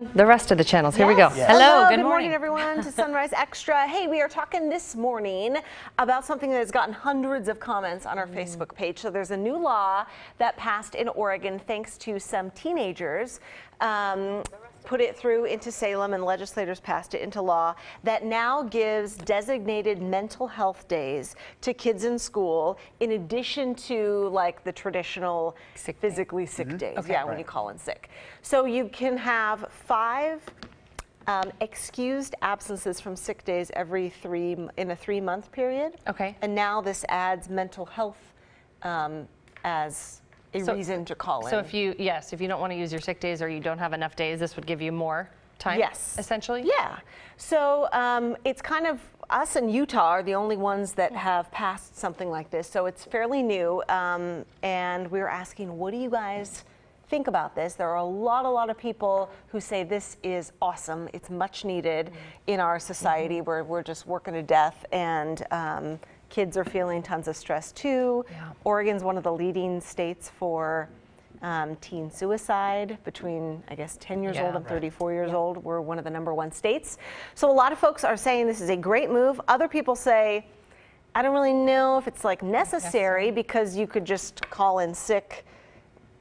The rest of the channels. Here we go. Yes. Hello, Good morning, everyone, to Sunrise Extra. Hey, we are talking this morning about something that has gotten hundreds of comments on our Facebook page. So there's a new law that passed in Oregon thanks to some teenagers. Put it through into Salem, and legislators passed it into law that now gives designated mental health days to kids in school, in addition to like the traditional physically sick days. Okay. Yeah, when you call in sick. So you can have 5 excused absences from sick days in a 3-month period. Okay. And now this adds mental health as a reason to call in. So if you don't want to use your sick days or you don't have enough days, this would give you more time? Yes. Essentially? Yeah. So it's kind of, us and Utah are the only ones that have passed something like this. So it's fairly new. And we were asking, what do you guys think about this? There are a lot of people who say this is awesome. It's much needed in our society where we're just working to death, and kids are feeling tons of stress too. Yeah. Oregon's one of the leading states for teen suicide between, I guess, 10 years old and 34 years old. We're one of the #1 states. So a lot of folks are saying this is a great move. Other people say, I don't really know if it's like necessary, because you could just call in sick,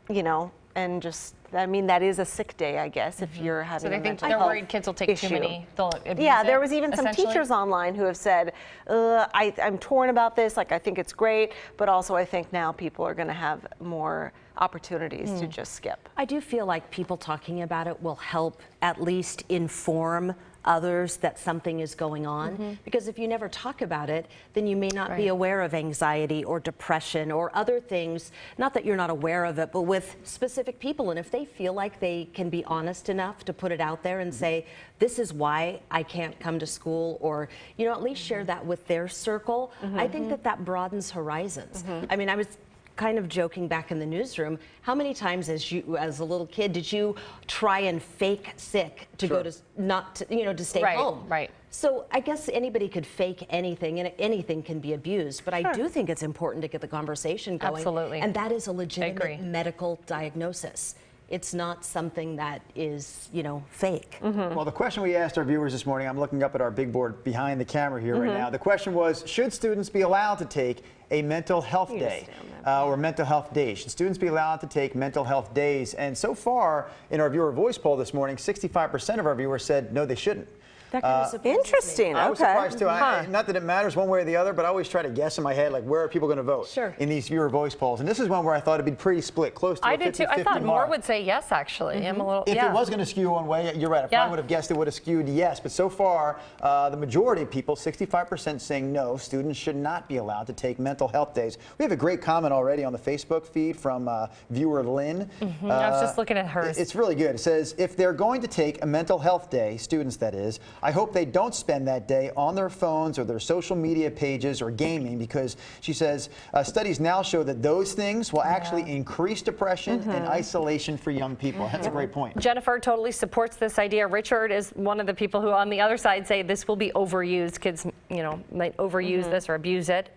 you know, and just, I mean, that is a sick day, I guess, if you're having So they a think mental they're health worried kids will take issue. too many. They'll abuse Yeah, it, there was even some essentially? teachers online who have said, I'm torn about this. Like, I think it's great, but also I think now people are going to have more opportunities to just skip. I do feel like people talking about it will help at least inform others that something is going on, because if you never talk about it, then you may not be aware of anxiety or depression or other things. Not that you're not aware of it, but with specific people. And if they feel like they can be honest enough to put it out there and say, this is why I can't come to school, or, you know, at least share that with their circle, I think that that broadens horizons. I mean, I was kind of joking back in the newsroom, how many times as a little kid did you try and fake sick to go to, to stay home? Right. So I guess anybody could fake anything, and anything can be abused, but I do think it's important to get the conversation going. Absolutely. And that is a legitimate medical diagnosis. It's not something that is, you know, fake. Well, the question we asked our viewers this morning, I'm looking up at our big board behind the camera here right now. The question was, should students be allowed to take a mental health day or mental health days? Should students be allowed to take mental health days? And so far in our viewer voice poll this morning, 65% of our viewers said no, they shouldn't. That kind of surprises Interesting. me. I was surprised too. Not that it matters one way or the other, but I always try to guess in my head, like, where are people going to vote in these viewer voice polls? And this is one where I thought it'd be pretty split, close to I a 50-50 did too. I thought more mark. would say yes, actually. I'm a little, If it was going to skew one way, you're right. I probably would have guessed it would have skewed yes. But so far, the majority of people, 65%, saying no, students should not be allowed to take mental health days. We have a great comment already on the Facebook feed from viewer Lynn. I was just looking at hers. It's really good. It says, if they're going to take a mental health day, students that is, I hope they don't spend that day on their phones or their social media pages or gaming, because she says studies now show that those things will actually increase depression and isolation for young people. That's a great point. Jennifer totally supports this idea. Richard is one of the people who on the other side say this will be overused. Kids, you know, might overuse this or abuse it.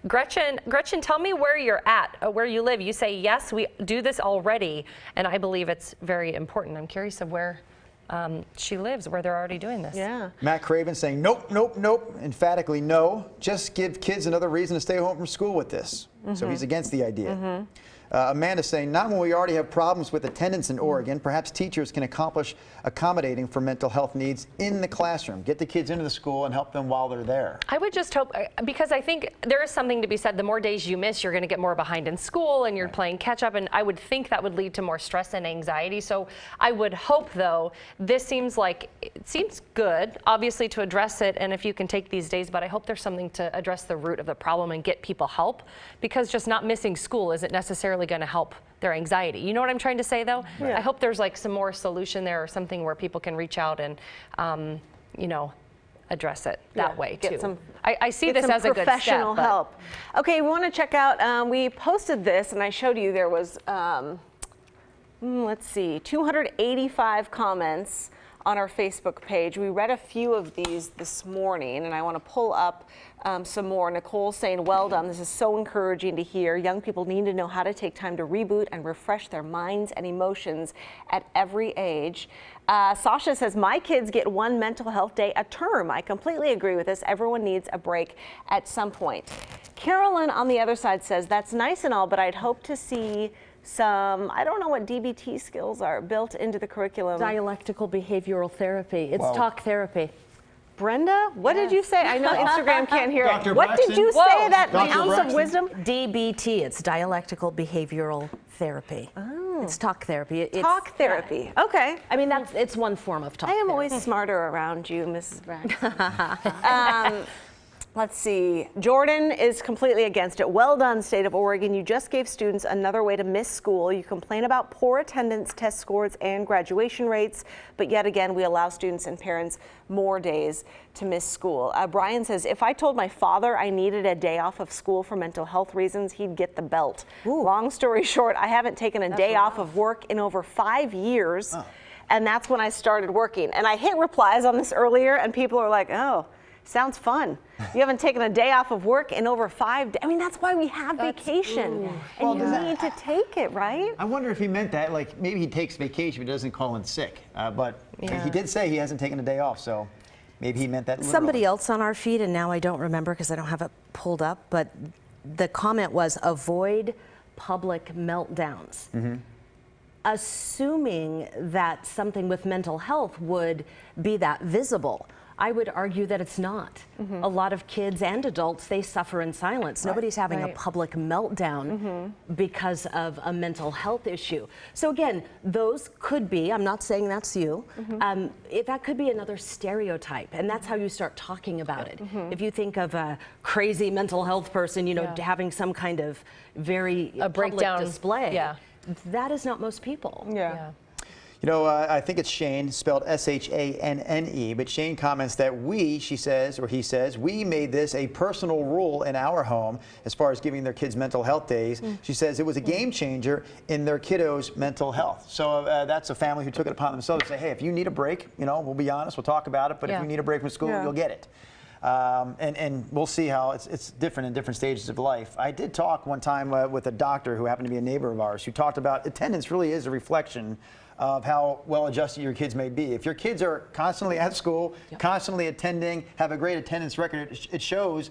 Gretchen, tell me where you're at, where you live. You say, yes, we do this already, and I believe it's very important. I'm curious of where she lives, where they're already doing this. Yeah. Matt Craven saying, nope, nope, nope, emphatically no. Just give kids another reason to stay home from school with this. So he's against the idea. Amanda saying, not when we already have problems with attendance in Oregon. Perhaps teachers can accomplish accommodating for mental health needs in the classroom. Get the kids into the school and help them while they're there. I would just hope, because I think there is something to be said. The more days you miss, you're going to get more behind in school, and you're playing catch up, and I would think that would lead to more stress and anxiety. So I would hope, though, this seems good, obviously, to address it, and if you can take these days, but I hope there's something to address the root of the problem and get people help, because just not missing school isn't necessarily going to help their anxiety. You know what I'm trying to say, though? I hope there's like some more solution there, or something where people can reach out and, you know, address it that way too. I see this as a good step. Professional help. Okay, we want to check out. We posted this, and I showed you there was, let's see, 285 comments on our Facebook page. We read a few of these this morning, and I want to pull up some more. Nicole saying, well done. This is so encouraging to hear. Young people need to know how to take time to reboot and refresh their minds and emotions at every age. Sasha says, my kids get one mental health day a term. I completely agree with this. Everyone needs a break at some point. Carolyn on the other side says, that's nice and all, but I'd hope to see some, I don't know what DBT skills are, built into the curriculum. Dialectical behavioral therapy. It's talk therapy. Brenda, what did you say? I know Instagram can't hear Dr. it. What Braxton? did you say, that Dr. ounce of Braxton? wisdom? DBT, it's dialectical behavioral therapy. Oh. It's talk therapy. It's, Talk therapy. Okay. I mean, it's one form of talk I am therapy. always smarter around you, Mrs. Braxton. Let's see. Jordan is completely against it. Well done, State of Oregon. You just gave students another way to miss school. You complain about poor attendance, test scores, and graduation rates, but yet again, we allow students and parents more days to miss school. Brian says, if I told my father I needed a day off of school for mental health reasons, he'd get the belt. Ooh. Long story short, I haven't taken a day off of work in over 5 years, and that's when I started working. And I hit replies on this earlier, and people are like, oh, sounds fun. You haven't taken a day off of work in over 5 days. I mean, that's why we have vacation. And you need to take it, right? I wonder if he meant that, like maybe he takes vacation but doesn't call in sick. But he did say he hasn't taken a day off, so maybe he meant that literally. Somebody else on our feed, and now I don't remember because I don't have it pulled up, but the comment was avoid public meltdowns. Assuming that something with mental health would be that visible. I would argue that it's not. A lot of kids and adults, they suffer in silence. Nobody's having a public meltdown because of a mental health issue. So again, those could be, I'm not saying that's you, that could be another stereotype, and that's how you start talking about it. If you think of a crazy mental health person, you know, having some kind of very public display, that is not most people. You know, I think it's Shane, spelled S-H-A-N-N-E, but Shane comments that she says, or he says, we made this a personal rule in our home as far as giving their kids mental health days. She says it was a game changer in their kiddos' mental health. So that's a family who took it upon themselves to say, hey, if you need a break, you know, we'll be honest, we'll talk about it, but if you need a break from school, you'll get it. And we'll see how it's different in different stages of life. I did talk one time with a doctor who happened to be a neighbor of ours who talked about attendance really is a reflection of how well adjusted your kids may be. If your kids are constantly at school, constantly attending, have a great attendance record, it shows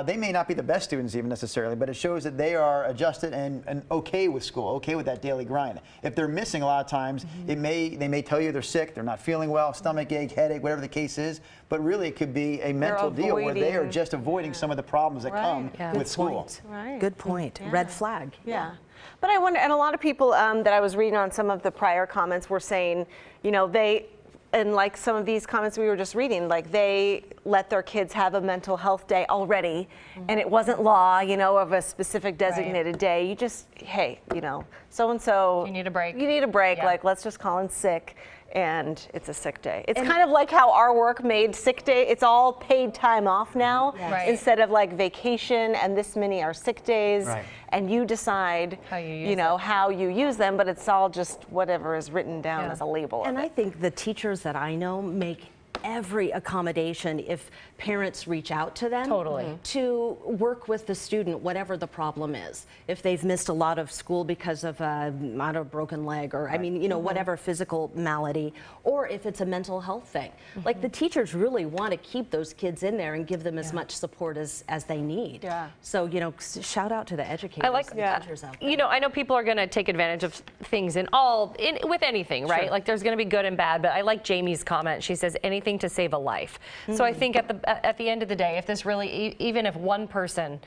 they may not be the best students even necessarily, but it shows that they are adjusted and okay with school, okay with that daily grind. If they're missing a lot of times, they may tell you they're sick, they're not feeling well, stomach ache, headache, whatever the case is, but really it could be a mental deal where they are just avoiding some of the problems that come with school. Good point. Red flag. But I wonder, and a lot of people that I was reading on some of the prior comments were saying, you know, and like some of these comments we were just reading, like they let their kids have a mental health day already, and it wasn't law, you know, of a specific designated day. You just, hey, you know, so-and-so. You need a break. You need a break, like let's just call in sick. And it's a sick day. It's kind of like how our work made sick day. It's all paid time off now instead of like vacation, and this many are sick days. And you decide, how you use them, but it's all just whatever is written down as a label. And I think the teachers that I know make every accommodation if parents reach out to them to work with the student, whatever the problem is. If they've missed a lot of school because of a broken leg, or I mean, you know, whatever physical malady, or if it's a mental health thing. Like the teachers really want to keep those kids in there and give them as much support as they need. So, you know, shout out to the educators and teachers out there. You know, I know people are going to take advantage of things with anything, right? Like there's going to be good and bad, but I like Jamie's comment. She says anything to save a life. So I think at the end of the day, if this really, even if one person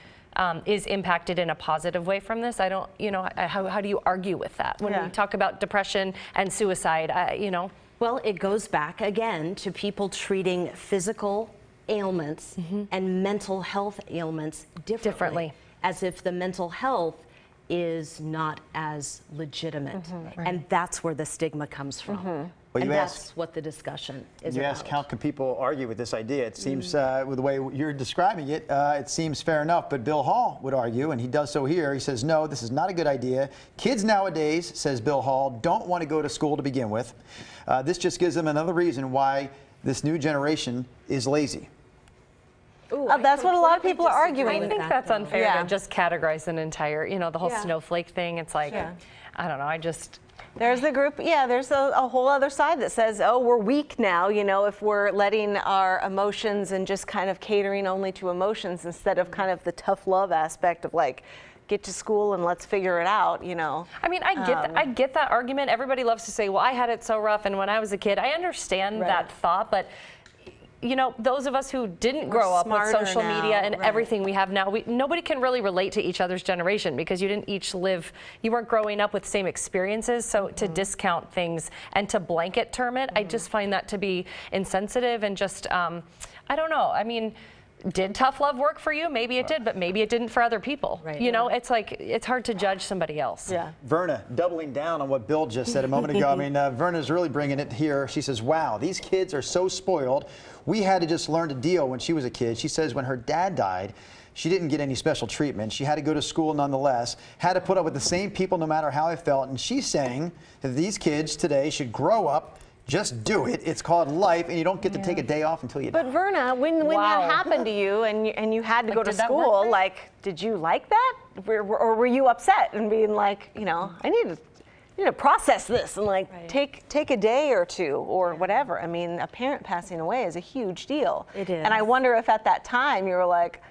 is impacted in a positive way from this, I don't, you know, how do you argue with that? When we talk about depression and suicide, you know. Well, it goes back again to people treating physical ailments and mental health ailments differently. As if the mental health is not as legitimate. And that's where the stigma comes from. Well, and that's what the discussion is about. You ask how can people argue with this idea. It seems, with the way you're describing it, it seems fair enough. But Bill Hall would argue, and he does so here. He says, no, this is not a good idea. Kids nowadays, says Bill Hall, don't want to go to school to begin with. This just gives them another reason why this new generation is lazy. Ooh, that's what a lot of people are arguing. I think that's unfair Yeah. to just categorize an entire, the whole Yeah. snowflake thing. It's like, Yeah. I don't know, There's the group, there's a whole other side that says, oh, we're weak now, if we're letting our emotions and just kind of catering only to emotions instead of kind of the tough love aspect of like, get to school and let's figure it out, I mean, I get that argument. Everybody loves to say, well, I had it so rough and when I was a kid. I understand that thought, but those of us who didn't grow up with social media and everything we have now, nobody can really relate to each other's generation because you didn't each you weren't growing up with the same experiences. So to discount things and to blanket term it, I just find that to be insensitive and just, I don't know. I mean, did tough love work for you? Maybe it did, but maybe it didn't for other people. Right. It's like, it's hard to judge somebody else. Yeah. Verna, doubling down on what Bill just said a moment ago. I mean, Verna's really bringing it here. She says, wow, these kids are so spoiled. We had to just learn to deal when she was a kid. She says when her dad died, she didn't get any special treatment. She had to go to school nonetheless, had to put up with the same people no matter how it felt. And she's saying that these kids today should grow up. Just do it. It's called life, and you don't get to take a day off until you die. But Verna, when that happened to you and you had to go to school, like, did you like that? Or were you upset and being like, I need to process this and like take a day or two or whatever? I mean, a parent passing away is a huge deal. It is. And I wonder if at that time you were like,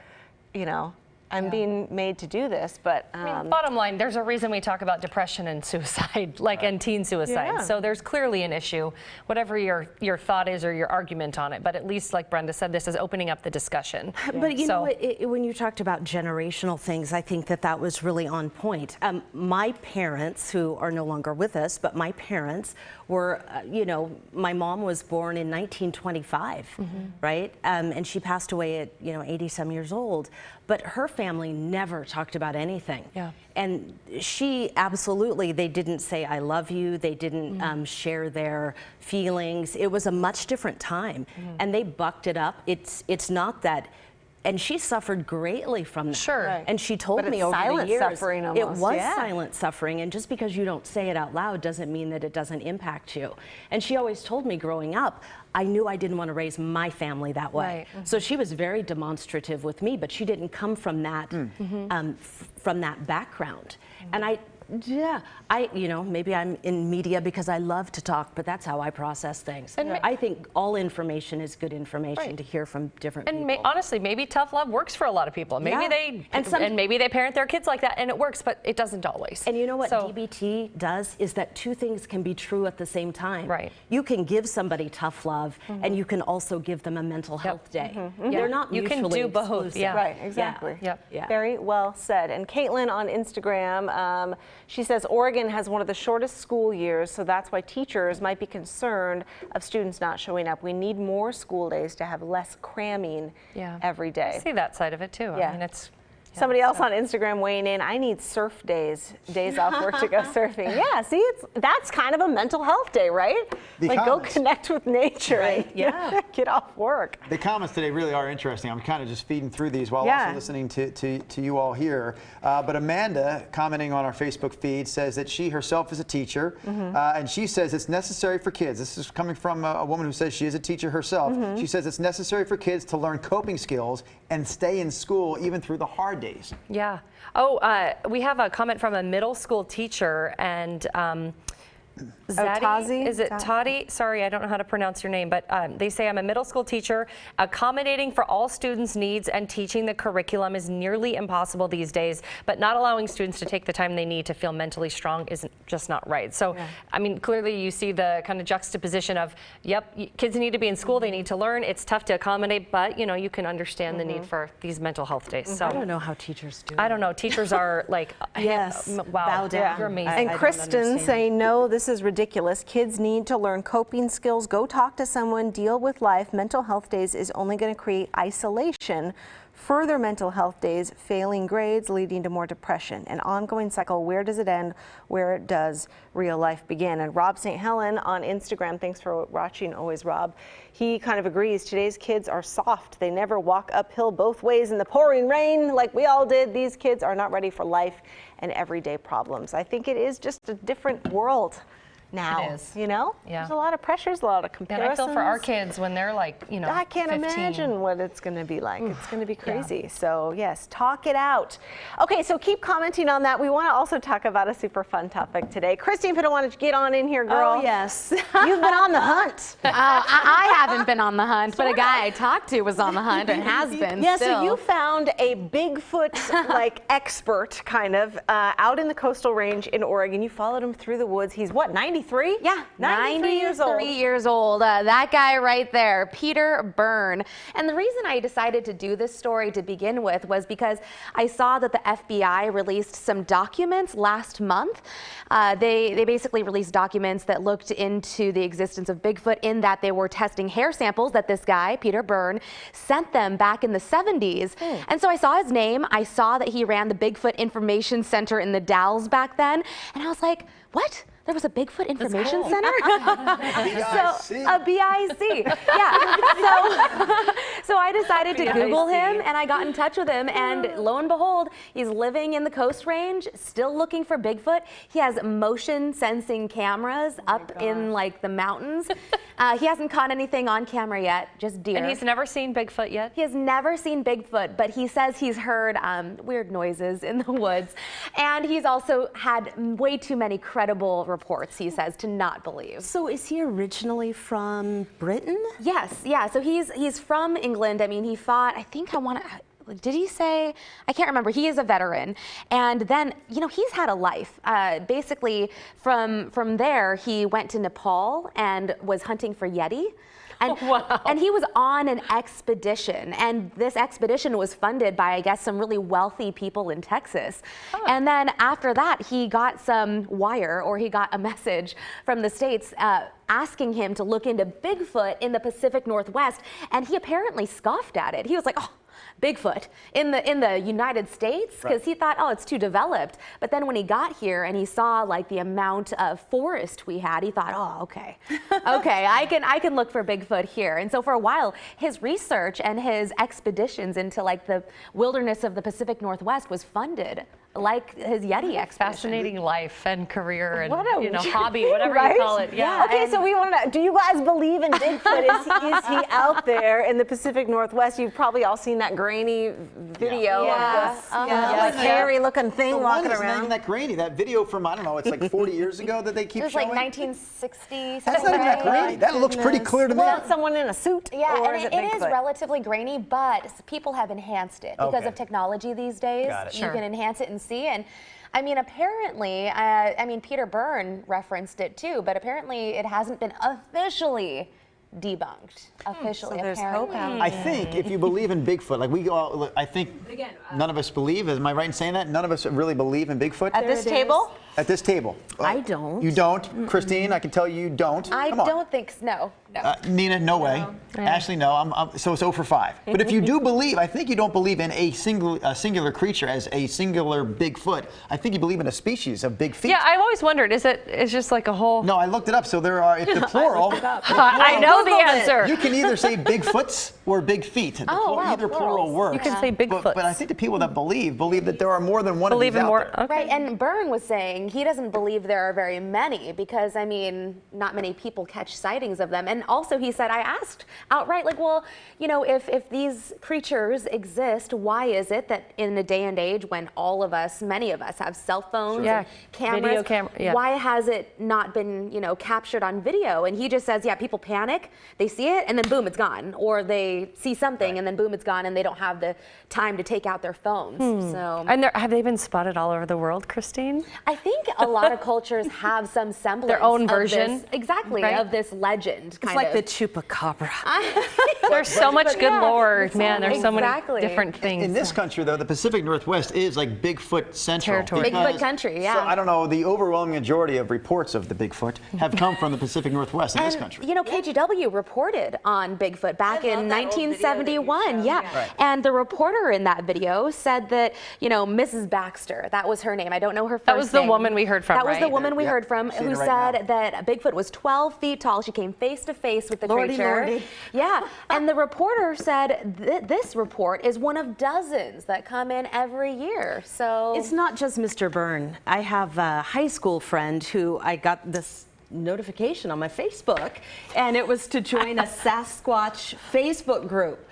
I'm being made to do this, but I mean, bottom line, there's a reason we talk about depression and suicide, and teen suicide. Yeah. So there's clearly an issue, whatever your thought is or your argument on it. But at least, like Brenda said, this is opening up the discussion. But you know what, when you talked about generational things, I think that was really on point. My parents, who are no longer with us, but my parents were, my mom was born in 1925, right? And she passed away at, 80 some years old. But her family never talked about anything. Yeah. And she absolutely, they didn't say, I love you. They didn't share their feelings. It was a much different time. And they bucked it up. It's not that. And she suffered greatly from that. Sure. Right. And she told But me it's over the silent years, suffering it almost, was yeah. silent suffering. And just because you don't say it out loud doesn't mean that it doesn't impact you. And she always told me growing up, I knew I didn't want to raise my family that way. Right. So she was very demonstrative with me, but she didn't come from that from that background. And maybe I'm in media because I love to talk, but that's how I process things. And I think all information is good information to hear from different people. And honestly, maybe tough love works for a lot of people. Maybe maybe they parent their kids like that, and it works, but it doesn't always. And you know what DBT does is that two things can be true at the same time. Right. You can give somebody tough love, and you can also give them a mental health day. They're not You can mutually do both, exclusive. yeah. Right, exactly. Yep. Yeah. Very well said. And Caitlin on Instagram, she says Oregon has one of the shortest school years, so that's why teachers might be concerned of students not showing up. We need more school days to have less cramming every day. I see that side of it too. Yeah. I mean, it's Somebody else on Instagram weighing in, I need surf days off work to go surfing. Yeah, see, that's kind of a mental health day, right? Go connect with nature and get off work. The comments today really are interesting. I'm kind of just feeding through these while also listening to you all here. But Amanda, commenting on our Facebook feed, says that she herself is a teacher, and she says it's necessary for kids. This is coming from a woman who says she is a teacher herself. She says it's necessary for kids to learn coping skills and stay in school even through the hard days. Yeah. Oh, we have a comment from a middle school teacher, and Tazi? Is it Toddy? Sorry, I don't know how to pronounce your name, but they say, I'm a middle school teacher. Accommodating for all students' needs and teaching the curriculum is nearly impossible these days, but not allowing students to take the time they need to feel mentally strong isn't just not right. So, I mean, clearly you see the kind of juxtaposition of, kids need to be in school, they need to learn. It's tough to accommodate, but, you can understand the need for these mental health days. So I don't know how teachers do it. I don't know. Teachers are like, wow, bow down. you're amazing. And I don't Kristen understand. saying, no, this is ridiculous. Kids need to learn coping skills, go talk to someone, deal with life. Mental health days is only going to create isolation. Further mental health days, failing grades, leading to more depression. An ongoing cycle. Where does it end? Where does real life begin? And Rob St. Helen on Instagram, thanks for watching always, Rob. He kind of agrees. Today's kids are soft. They never walk uphill both ways in the pouring rain like we all did. These kids are not ready for life and everyday problems. I think it is just a different world now. It is. You know? Yeah. There's a lot of pressures, a lot of And comparisons. I feel for our kids when they're like, you know, I can't 15. imagine what it's going to be like. It's going to be crazy. So yes, talk it out. Okay, so keep commenting on that. We want to also talk about a super fun topic today. Christine Pitta wanted to get on in here, girl. Oh, yes. You've been on the hunt. I haven't been on the hunt, but a guy I talked to was on the hunt and has been. Yeah, still. so you found a Bigfoot like expert kind of out in the coastal range in Oregon. You followed him through the woods. He's what, 93? Yeah, 93 years old. 93 years old. That guy right there, Peter Byrne. And the reason I decided to do this story to begin with was because I saw that the FBI released some documents last month. They basically released documents that looked into the existence of Bigfoot, in that they were testing hair samples that this guy, Peter Byrne, sent them back in the 70s. And so I saw his name. I saw that he ran the Bigfoot Information Center in the Dalles back then. And I was like, what? There was a Bigfoot Information Center? A BIC. Yeah. So I decided to Google him, and I got in touch with him, and lo and behold, he's living in the Coast Range, still looking for Bigfoot. He has motion sensing cameras up in like the mountains. He hasn't caught anything on camera yet, just deer. And he's never seen Bigfoot yet? He has never seen Bigfoot, but he says he's heard weird noises in the woods. And he's also had way too many credible reports, he says, to not believe. So is he originally from Britain? Yes, yeah. So he's from England. I mean, he fought, did he say? I can't remember. He is a veteran. And then, you know, he's had a life. Basically, from there, he went to Nepal and was hunting for Yeti. And, wow. And he was on an expedition, and this expedition was funded by, I guess, some really wealthy people in Texas. Oh. And then after that, he got some wire, or he got a message from the States asking him to look into Bigfoot in the Pacific Northwest, and he apparently scoffed at it. He was like, oh, Bigfoot in the United States, because he thought, oh, it's too developed. But then when he got here and he saw like the amount of forest we had, he thought, oh, okay, I can look for Bigfoot here. And so for a while, his research and his expeditions into like the wilderness of the Pacific Northwest was funded like his Yeti expedition. Fascinating life and career and What a hobby, whatever right? you call it. Yeah. Okay, so we want to know, do you guys believe in Bigfoot? Is he out there in the Pacific Northwest? You've probably all seen that grainy video of this like hairy looking thing The walking one is not around. even that grainy. That video from, I don't know, it's like 40 years ago that they keep It was showing. like 1960. That's not even that grainy. That looks pretty clear to me. Is that someone in a suit? Yeah, or and is it is Bigfoot? relatively grainy, but people have enhanced it because Okay. of technology these days. Got it. You Sure. can enhance it and see. And I mean, apparently, Peter Byrne referenced it too, but apparently it hasn't been officially debunked. Officially, So there's hope apparently. out I think if you believe in Bigfoot, like we all, I think none of us believe. Am I right in saying that? None of us really believe in Bigfoot? At this it table? At this table. I don't. You don't? Christine, I can tell you don't. I Come on. don't think so. No. Nina, no way. Ashley, no. So it's 0 for 5. But if you do believe, I think you don't believe in a singular creature as a singular Bigfoot. I think you believe in a species of big feet. Yeah, I've always wondered, it's just like a whole... No, I looked it up. So there are, if the plural, I know the answer. you can either say Bigfoots or big feet. Either plural works. You can say Bigfoots. But I think the people that believe that there are more than one of these out there. Okay. Right, and Byrne was saying he doesn't believe there are very many because, I mean, not many people catch sightings of them. And also he said, I asked outright, like, well, you know, if these creatures exist, why is it that in a day and age when all of us, many of us have cell phones and cameras, why has it not been, you know, captured on video? And he just says, yeah, people panic, they see it, and then boom, it's gone. Or they see something and then boom, it's gone, and they don't have the time to take out their phones. So, And have they been spotted all over the world, Christine? I think a lot of cultures have some semblance Their own of version? this, exactly, Right? of this legend. It's kind like of. the chupacabra. There's so much good lore, man. There's so Exactly. many different things. In this country, though, the Pacific Northwest is like Bigfoot central. Territory. Bigfoot country, yeah. So I don't know, the overwhelming majority of reports of the Bigfoot have come from the Pacific Northwest in this country. You know, KGW reported on Bigfoot back in 1971. Yeah. Right. And the reporter in that video said that, you know, Mrs. Baxter, that was her name. I don't know her first name. That was the woman we heard from, That was the right? woman we Yep. heard from Seeing who it right said that Bigfoot was 12 feet tall. She came face to face with the Lordy, creature. lordy. Yeah. And the reporter said this report is one of dozens that come in every year. So It's not just Mr. Byrne. I have a high school friend who I got this notification on my Facebook, and it was to join a Sasquatch Facebook group.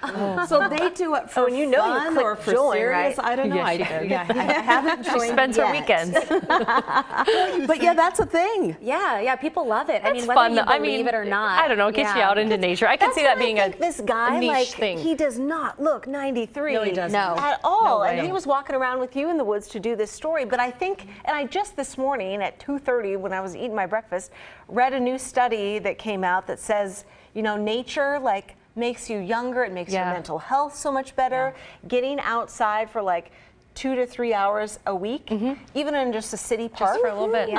So they do it for and you know you fun click or for join, serious. right? I don't know. Yes, she did. I haven't joined She spends her yet. weekends. But yeah, that's a thing. Yeah, people love it. I mean, That's whether fun. you I believe mean, it or not. I don't know. It gets you out into nature. I can see that being I think this guy, a niche like, thing. he does not look 93 No, he doesn't. No. at all. No and way. he was walking around with you in the woods to do this story. But I think, and I just this morning at 2:30 when I was eating my breakfast, read a new study that came out that says, you know, nature like makes you younger. It makes your mental health so much better. Getting outside for like 2 to 3 hours a week, even in just a city park, for a little bit.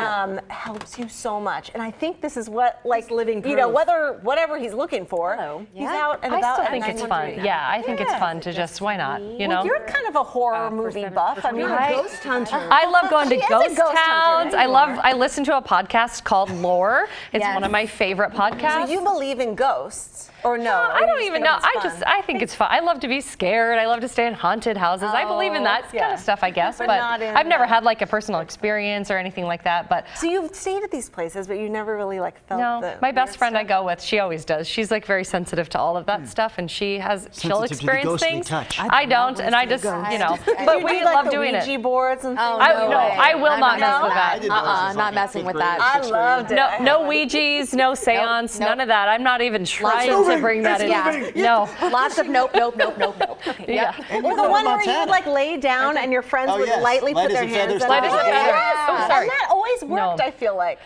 helps you so much. And I think this is what, like, living you know, proof. whatever he's looking for, he's out and I about. still at think it's 93. fun. Yeah, I think it's fun to just, why not? You know? Well, you're kind of a horror movie buff. I mean, I- Ghost hunter. I love going to She is a ghost ghost hunter. towns. I listen to a podcast called Lore. It's Yes. one of my favorite podcasts. so you believe in ghosts or no? I don't even know. I think it's fun. I love to be scared. I love to stay in haunted houses. I believe in that kind of stuff, I guess. But But not in I've never the- had like a personal experience or anything like that. But So you've stayed at these places, but you never really like felt no, the my best weird friend I stuff? go with, she always does. She's like very sensitive to all of that stuff, and she'll Sensitive to the experience ghostly things. touch. I don't, and I just, you know. But You we do, like, love the doing Ouija it. boards and things. No, I will not mess with I that. did those as not a messing fifth with grade, that. I sixth grade. loved it. No Ouijas, no seance, nope. none of that. I'm not even trying to bring that in. No. Lots of nope. Yeah. Or the one where you would like lay down and your friends Oh, would yes. lightly Light put as their a hands feather, on light as a it. feather. Yes. Oh, sorry. And that always worked, No. I feel like.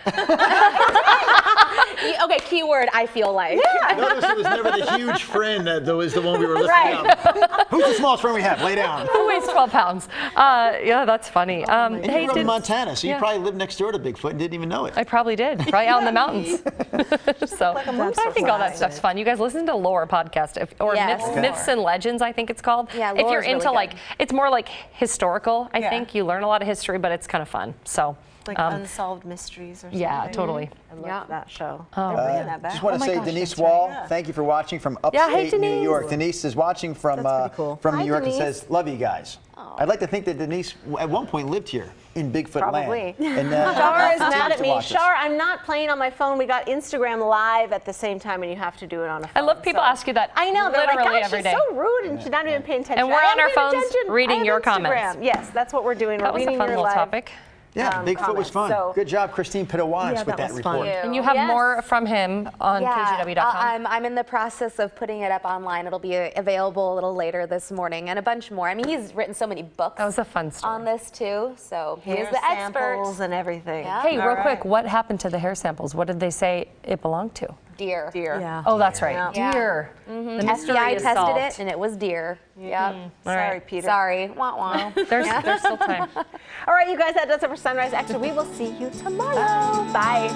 Okay, keyword, I feel like. Notice it was never the huge friend that was the one we were lifting Right. up. Who's the smallest friend we have? Lay down. Who weighs 12 pounds? Yeah, that's funny. And you grew up in did- Montana, so you yeah. probably lived next door to Bigfoot and didn't even know it. I probably did, probably out in the mountains. So I think all that stuff's fun. You guys listen to Lore podcast, or Yes. Myths and Legends, I think it's called. Yeah, if you're Lore's really into good. like, it's more like historical. I Yeah. think you learn a lot of history, but it's kind of fun. So Like Unsolved Mysteries or something. yeah, totally. I love Yeah. that show. They're bringing that back. Just want to say, gosh, Denise that's right. Wall, thank you for watching from Yeah, hey, upstate New Denise. York. Denise is watching from That's pretty cool. from Hi, New York Denise. and says, "Love you guys." I'd like to think that Denise at one point lived here in Bigfoot Probably. land. And Shar is continues mad at to me. watch us. Shar, I'm not playing on my phone. We got Instagram Live at the same time, and you have to do it on a phone. I love people so- ask you that. I know. They're like, literally God, every she's day. so rude, and she's not even paying attention. And we're I on am our paying phones attention. reading I have your Instagram. comments. Yes, that's what we're doing. That we're was a reading fun your little live. topic. Yeah, Bigfoot was comments. fun. So- Good job, Christine Pitawans, Yeah, with that that was report. fun. And you have Yes. more from him on KGW.com. I'm in the process of putting it up online. It'll be available a little later this morning, and a bunch more. I mean, he's written so many books That was a fun story. on this too, so he Hair is the expert. samples and everything. Yeah. Hey, All real right. quick, what happened to the hair samples? What did they say it belonged to? Deer. Dear. Yeah. Oh, that's right. Yeah. Deer. The mystery FBI is tested solved. it, and it was deer. Yep. All Sorry, right. Peter. Sorry. Wah wah. There's still time. All right, you guys, that does it for Sunrise Extra. We will see you tomorrow. Bye.